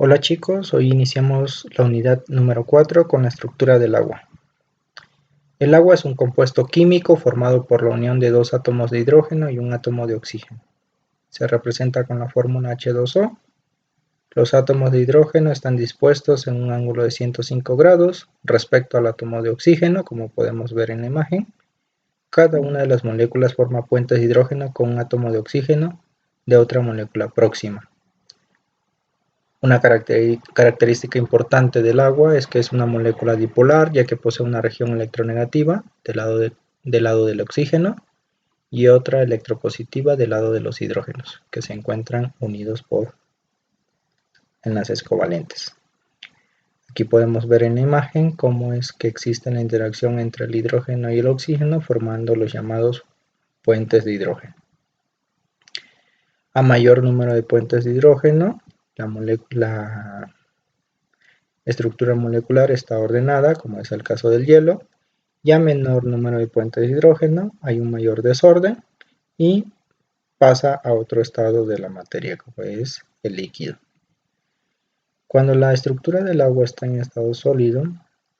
Hola chicos, hoy iniciamos la unidad número 4 con la estructura del agua. El agua es un compuesto químico formado por la unión de dos átomos de hidrógeno y un átomo de oxígeno. Se representa con la fórmula H2O. Los átomos de hidrógeno están dispuestos en un ángulo de 105 grados respecto al átomo de oxígeno, como podemos ver en la imagen. Cada una de las moléculas forma puentes de hidrógeno con un átomo de oxígeno de otra molécula próxima. Una característica importante del agua es que es una molécula dipolar, ya que posee una región electronegativa del lado del oxígeno y otra electropositiva del lado de los hidrógenos, que se encuentran unidos por enlaces covalentes. Aquí podemos ver en la imagen cómo es que existe la interacción entre el hidrógeno y el oxígeno, formando los llamados puentes de hidrógeno. A mayor número de puentes de hidrógeno, la estructura molecular está ordenada, como es el caso del hielo, y a menor número de puentes de hidrógeno hay un mayor desorden y pasa a otro estado de la materia, como es el líquido. Cuando la estructura del agua está en estado sólido,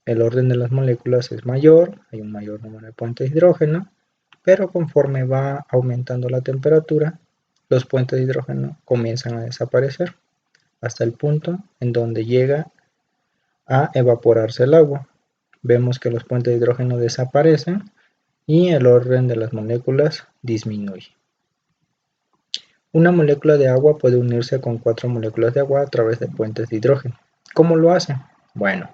el orden de las moléculas es mayor, hay un mayor número de puentes de hidrógeno, pero conforme va aumentando la temperatura, los puentes de hidrógeno comienzan a desaparecer, hasta el punto en donde llega a evaporarse el agua. Vemos que los puentes de hidrógeno desaparecen y el orden de las moléculas disminuye. Una molécula de agua puede unirse con 4 moléculas de agua a través de puentes de hidrógeno. ¿Cómo lo hace? Bueno,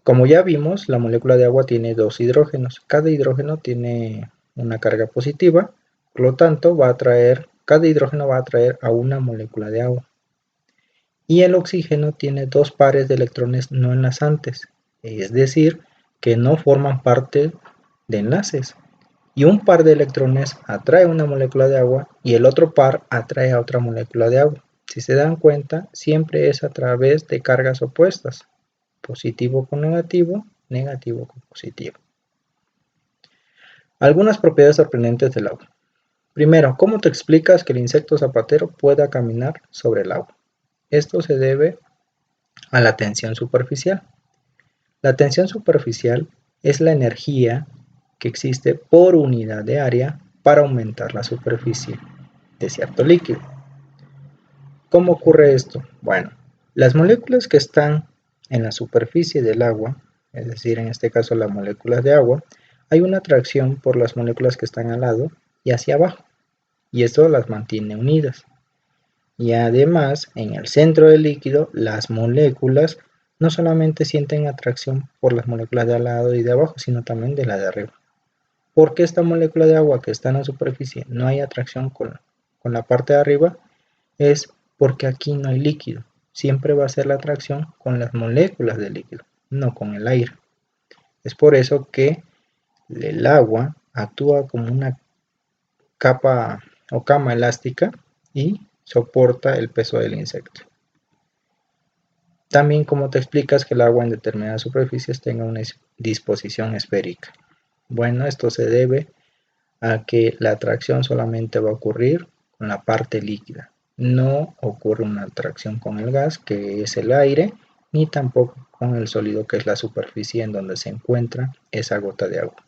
como ya vimos, la molécula de agua tiene 2 hidrógenos. Cada hidrógeno tiene una carga positiva, por lo tanto cada hidrógeno va a atraer a una molécula de agua. Y el oxígeno tiene 2 pares de electrones no enlazantes, es decir, que no forman parte de enlaces. Y un par de electrones atrae una molécula de agua y el otro par atrae a otra molécula de agua. Si se dan cuenta, siempre es a través de cargas opuestas, positivo con negativo, negativo con positivo. Algunas propiedades sorprendentes del agua. Primero, ¿cómo te explicas que el insecto zapatero pueda caminar sobre el agua? Esto se debe a la tensión superficial. La tensión superficial es la energía que existe por unidad de área para aumentar la superficie de cierto líquido. ¿Cómo ocurre esto? Bueno, las moléculas que están en la superficie del agua, es decir, en este caso las moléculas de agua, hay una atracción por las moléculas que están al lado y hacia abajo, y esto las mantiene unidas. Y además, en el centro del líquido, las moléculas no solamente sienten atracción por las moléculas de al lado y de abajo, sino también de la de arriba. ¿Por qué esta molécula de agua que está en la superficie no hay atracción con la parte de arriba? Es porque aquí no hay líquido. Siempre va a ser la atracción con las moléculas del líquido, no con el aire. Es por eso que el agua actúa como una capa o cama elástica y soporta el peso del insecto. También, ¿cómo te explicas que el agua en determinadas superficies tenga una disposición esférica? Bueno, esto se debe a que la atracción solamente va a ocurrir con la parte líquida. No ocurre una atracción con el gas, que es el aire, ni tampoco con el sólido, que es la superficie en donde se encuentra esa gota de agua.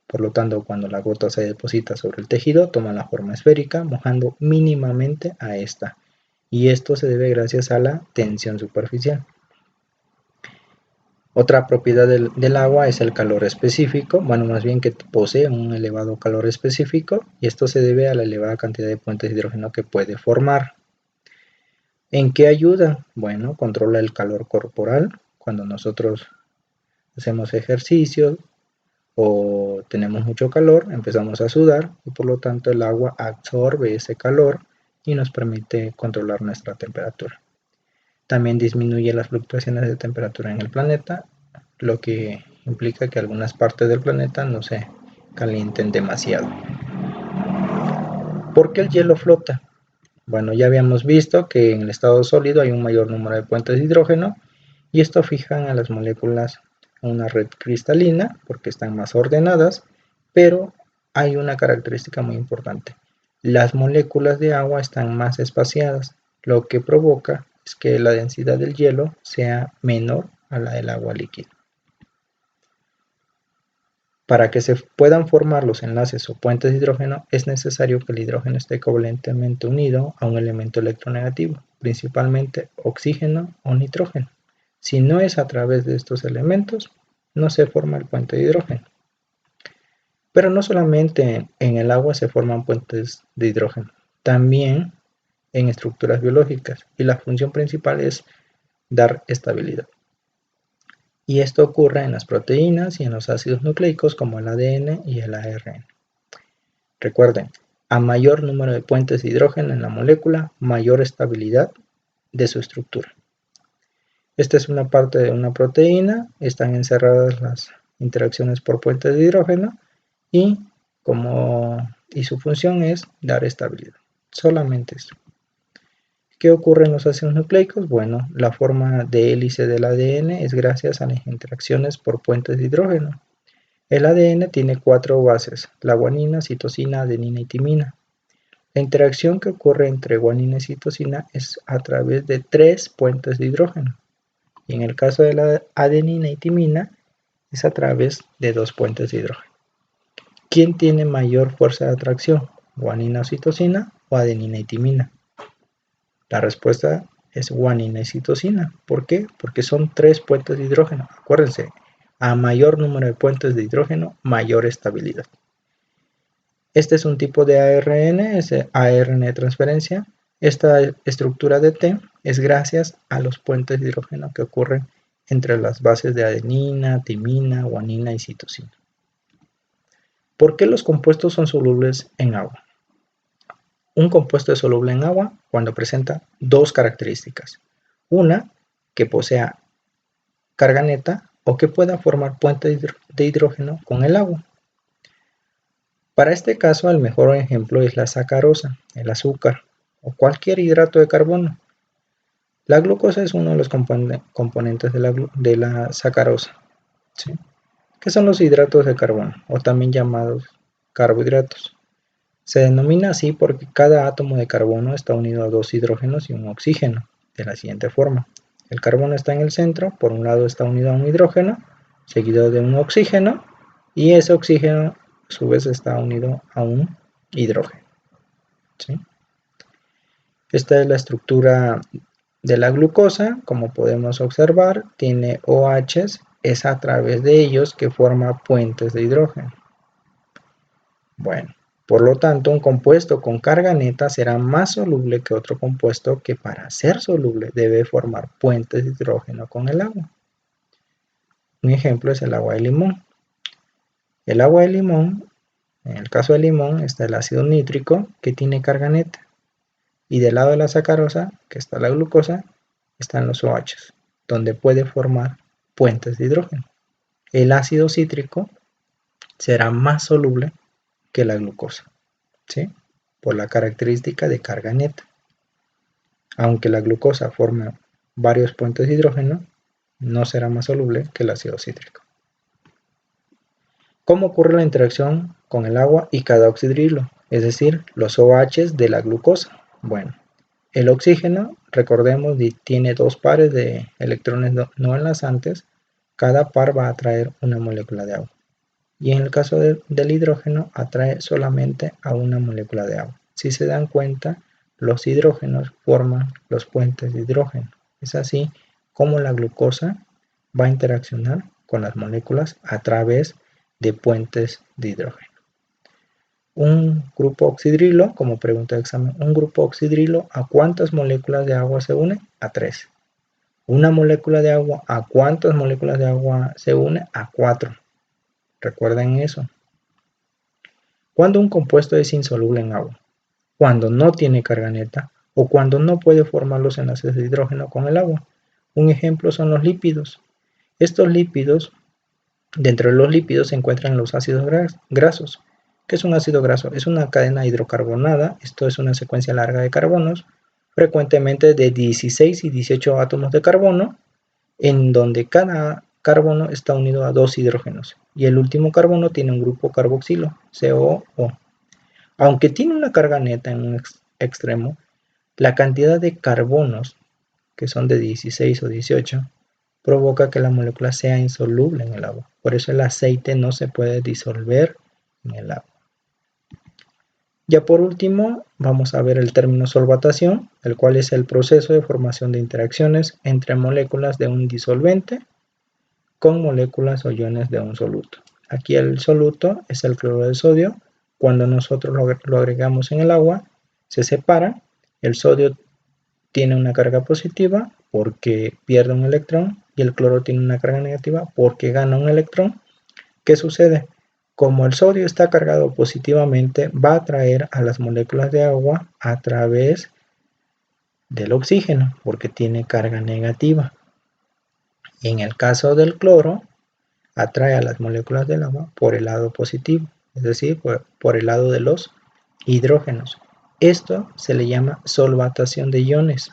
Por lo tanto, cuando la gota se deposita sobre el tejido, toma la forma esférica, mojando mínimamente a esta. Y esto se debe gracias a la tensión superficial. Otra propiedad del agua es el calor específico, bueno, más bien que posee un elevado calor específico, y esto se debe a la elevada cantidad de puentes de hidrógeno que puede formar. ¿En qué ayuda? Bueno, controla el calor corporal. Cuando nosotros hacemos ejercicio o tenemos mucho calor, empezamos a sudar y por lo tanto el agua absorbe ese calor y nos permite controlar nuestra temperatura. También disminuye las fluctuaciones de temperatura en el planeta, lo que implica que algunas partes del planeta no se calienten demasiado. ¿Por qué el hielo flota? Bueno, ya habíamos visto que en el estado sólido hay un mayor número de puentes de hidrógeno y esto fijan a las moléculas en una red cristalina porque están más ordenadas, pero hay una característica muy importante. Las moléculas de agua están más espaciadas, lo que provoca es que la densidad del hielo sea menor a la del agua líquida. Para que se puedan formar los enlaces o puentes de hidrógeno, es necesario que el hidrógeno esté covalentemente unido a un elemento electronegativo, principalmente oxígeno o nitrógeno. Si no es a través de estos elementos, no se forma el puente de hidrógeno. Pero no solamente en el agua se forman puentes de hidrógeno, también en estructuras biológicas, y la función principal es dar estabilidad. Y esto ocurre en las proteínas y en los ácidos nucleicos como el ADN y el ARN. Recuerden, a mayor número de puentes de hidrógeno en la molécula, mayor estabilidad de su estructura. Esta es una parte de una proteína, están encerradas las interacciones por puentes de hidrógeno y su función es dar estabilidad. Solamente eso. ¿Qué ocurre en los ácidos nucleicos? Bueno, la forma de hélice del ADN es gracias a las interacciones por puentes de hidrógeno. El ADN tiene 4 bases, la guanina, citosina, adenina y timina. La interacción que ocurre entre guanina y citosina es a través de 3 puentes de hidrógeno. Y en el caso de la adenina y timina es a través de 2 puentes de hidrógeno. ¿Quién tiene mayor fuerza de atracción? ¿Guanina o citosina o adenina y timina? La respuesta es guanina y citosina. ¿Por qué? Porque son 3 puentes de hidrógeno. Acuérdense, a mayor número de puentes de hidrógeno, mayor estabilidad. Este es un tipo de ARN, es ARN de transferencia. Esta estructura de T es gracias a los puentes de hidrógeno que ocurren entre las bases de adenina, timina, guanina y citosina. ¿Por qué los compuestos son solubles en agua? Un compuesto es soluble en agua cuando presenta 2 características. Una, que posea carga neta o que pueda formar puentes de hidrógeno con el agua. Para este caso, el mejor ejemplo es la sacarosa, el azúcar o cualquier hidrato de carbono. La glucosa es uno de los componentes de la sacarosa, ¿sí? ¿Qué son los hidratos de carbono o también llamados carbohidratos? Se denomina así porque cada átomo de carbono está unido a 2 hidrógenos y un oxígeno, de la siguiente forma. El carbono está en el centro, por un lado está unido a un hidrógeno, seguido de un oxígeno, y ese oxígeno a su vez está unido a un hidrógeno, ¿sí? Esta es la estructura de la glucosa, como podemos observar, tiene OHs, es a través de ellos que forma puentes de hidrógeno. Bueno, por lo tanto, un compuesto con carga neta será más soluble que otro compuesto que para ser soluble debe formar puentes de hidrógeno con el agua. Un ejemplo es el agua de limón. El agua de limón, en el caso del limón, está el ácido nítrico que tiene carga neta. Y del lado de la sacarosa, que está la glucosa, están los OHs, donde puede formar puentes de hidrógeno. El ácido cítrico será más soluble que la glucosa, ¿sí? Por la característica de carga neta. Aunque la glucosa forma varios puentes de hidrógeno, no será más soluble que el ácido cítrico. ¿Cómo ocurre la interacción con el agua y cada oxidrilo? Es decir, los OHs de la glucosa. Bueno, el oxígeno, recordemos, tiene 2 pares de electrones no enlazantes. Cada par va a atraer una molécula de agua. Y en el caso del hidrógeno, atrae solamente a una molécula de agua. Si se dan cuenta, los hidrógenos forman los puentes de hidrógeno. Es así como la glucosa va a interaccionar con las moléculas a través de puentes de hidrógeno. Un grupo oxidrilo, como pregunta de examen, un grupo oxidrilo, ¿a cuántas moléculas de agua se une? A 3. Una molécula de agua, ¿a cuántas moléculas de agua se une? A 4. Recuerden eso. Cuando un compuesto es insoluble en agua, cuando no tiene carga neta o cuando no puede formar los enlaces de hidrógeno con el agua. Un ejemplo son los lípidos. Estos lípidos, dentro de los lípidos se encuentran los ácidos grasos. ¿Qué es un ácido graso? Es una cadena hidrocarbonada, esto es una secuencia larga de carbonos, frecuentemente de 16 y 18 átomos de carbono, en donde cada carbono está unido a 2 hidrógenos y el último carbono tiene un grupo carboxilo, COO. Aunque tiene una carga neta en un extremo, la cantidad de carbonos que son de 16 o 18, provoca que la molécula sea insoluble en el agua. Por eso el aceite no se puede disolver en el agua. Ya por último, vamos a ver el término solvatación, el cual es el proceso de formación de interacciones entre moléculas de un disolvente con moléculas o iones de un soluto. Aquí el soluto es el cloruro de sodio. Cuando nosotros lo agregamos en el agua, se separa. El sodio tiene una carga positiva porque pierde un electrón y el cloro tiene una carga negativa porque gana un electrón. ¿Qué sucede? Como el sodio está cargado positivamente, va a atraer a las moléculas de agua a través del oxígeno porque tiene carga negativa. En el caso del cloro, atrae a las moléculas del agua por el lado positivo, es decir, por el lado de los hidrógenos. Esto se le llama solvatación de iones.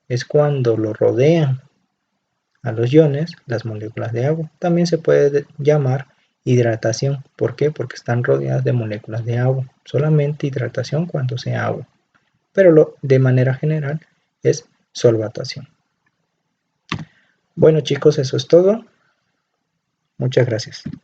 Es cuando lo rodean a los iones las moléculas de agua. También se puede llamar hidratación. ¿Por qué? Porque están rodeadas de moléculas de agua. Solamente hidratación cuando sea agua. Pero de manera general es solvatación. Bueno chicos, eso es todo. Muchas gracias.